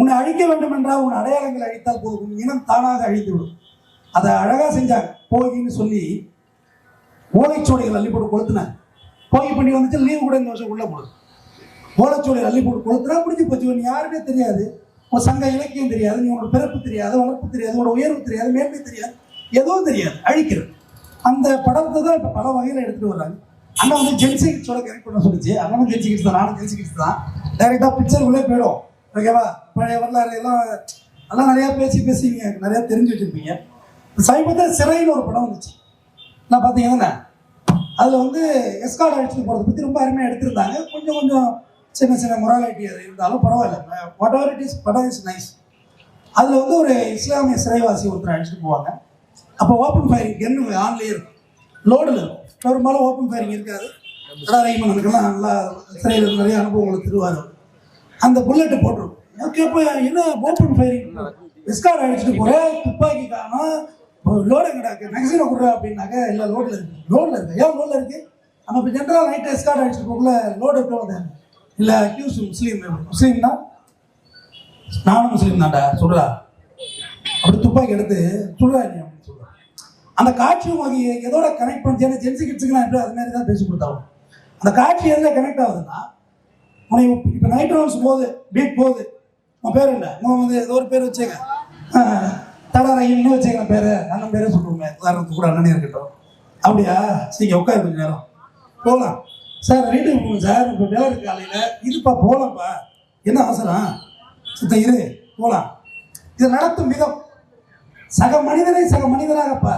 உன்னை அழிக்க வேண்டும் என்றால் உன் அடையாளங்களை அழித்தால் போதும், இனம் தானாக அழித்து விடும். அதை அழகா செஞ்சாங்க. போகின்னு சொல்லி ஓலைச்சுவடிகள் அள்ளி போட்டு கொளுத்துனாங்க. போகி பண்ணி வந்துச்சு, லீவு கூட இந்த வருஷம் உள்ள போடுது. ஓலைச்சுவடிகள் அள்ளி போட்டு கொளுத்துனா முடிஞ்சு போச்சு. நீ யாருமே தெரியாது, உன் சங்க இலக்கியம் தெரியாது, நீ உன்னோட பிறப்பு தெரியாது, வளர்ப்பு தெரியாது, உன்னோட உயர்வு தெரியாது, மேன்மை தெரியாது, எதுவும் தெரியாது, அழிக்கிறது. அந்த படத்தை தான் இப்போ பல வகையில் எடுத்துகிட்டு வர்றாங்க. அண்ணா வந்து ஜென்சி கிட்ஸோட கனெக்ட் பண்ண சொல்லிச்சு. அண்ணனும் ஜென்சி கிட்ஸ் தான், நானும் ஜென்சி கிட்ஸ் தான். டைரெக்டாக பிக்சருக்குள்ளே போயிடும். ஓகேவா? பழைய வரலாறு எல்லாம் நிறையா பேசிங்க, நிறையா தெரிஞ்சு வச்சுருப்பீங்க. சமீபத்தில் சிறைன்னு ஒரு படம் வந்துச்சு, நான் பார்த்தீங்கன்னா அதில் வந்து எஸ்கார்ட் அழைச்சிட்டு போகிறத பற்றி ரொம்ப அருமையாக எடுத்திருந்தாங்க. கொஞ்சம் சின்ன மொராலிட்டி அது இருந்தாலும் பரவாயில்ல. வாட் எவர் இட் இஸ், படம் இஸ் நைஸ். அதில் வந்து ஒரு இஸ்லாமிய சிறைவாசி ஒருத்தர் அழைச்சிட்டு போவாங்க. அப்போ ஓப்பன் ஃபயரிங் கன்னு ஆன்லேயே இருக்கும், லோடில் இருக்கும். பெரும்பாலும் ஓப்பன் ஃபயரிங் இருக்காது. ரஹீமனுக்கெல்லாம் நல்லா சிறையில் நிறைய அனுபவங்களை திருவாரு. அந்த புல்லெட்டு போட்டுருக்கும். ஓகே, இப்போ என்ன ஓப்பன் ஃபயரிங், எஸ்கார்ட் அழைச்சிட்டு போகிற, துப்பாக்கி காணும், லோடு கிடக்கு, மேக்சிமம் கொடுறா அப்படின்னாக்க இல்லை லோடில் இருக்குது. ஏன் லோடில் இருக்குது? நம்ம இப்போ ஜென்ரலாக நைட்டு எஸ்கார்ட் அழைச்சிட்டு போகல, லோடு எடுத்து வந்தேன். இல்லை அக்யூஸ் முஸ்லீம்னா நானும் முஸ்லீம் தான்டா சொல்கிறா, அப்படி துப்பாக்கி எடுத்து சொல்கிறா நீ அப்படின்னு சொல்கிறான். அந்த காட்சி எதோட கனெக்ட் பண்ணிச்சு? ஜென்சி கிட்ஸுக்கு நான் எப்படி அது மாதிரி தான் பேசி கொடுத்தாலும் அந்த காட்சி எதில் கனெக்ட் ஆகுதுன்னா, உனக்கு இப்போ நைட் ரவுண்ட்ஸ் போகுது, பீட் போகுது, உன் பேர் இல்லை, உன் வந்து ஏதோ ஒரு பேர் வச்சுங்க, தடா ரஹீம்னு வச்சுங்க பேர், அண்ணன் பேரே சொல்லுவோமே, உதாரணத்துக்கு கூட அண்ணனே இருக்கட்டும். அப்படியா? சரி, உட்காரு கொஞ்சம் நேரம் போகலாம் சார், வீட்டுக்கு போகணும் சார், இப்போ வேலை இருக்கு காலையில், இதுப்பா போகலாம்ப்பா, என்ன அவசரம், சுத்த இரு போகலாம். இதை நடத்தும் விதம், சக மனிதனை சக மனிதனாகப்பா.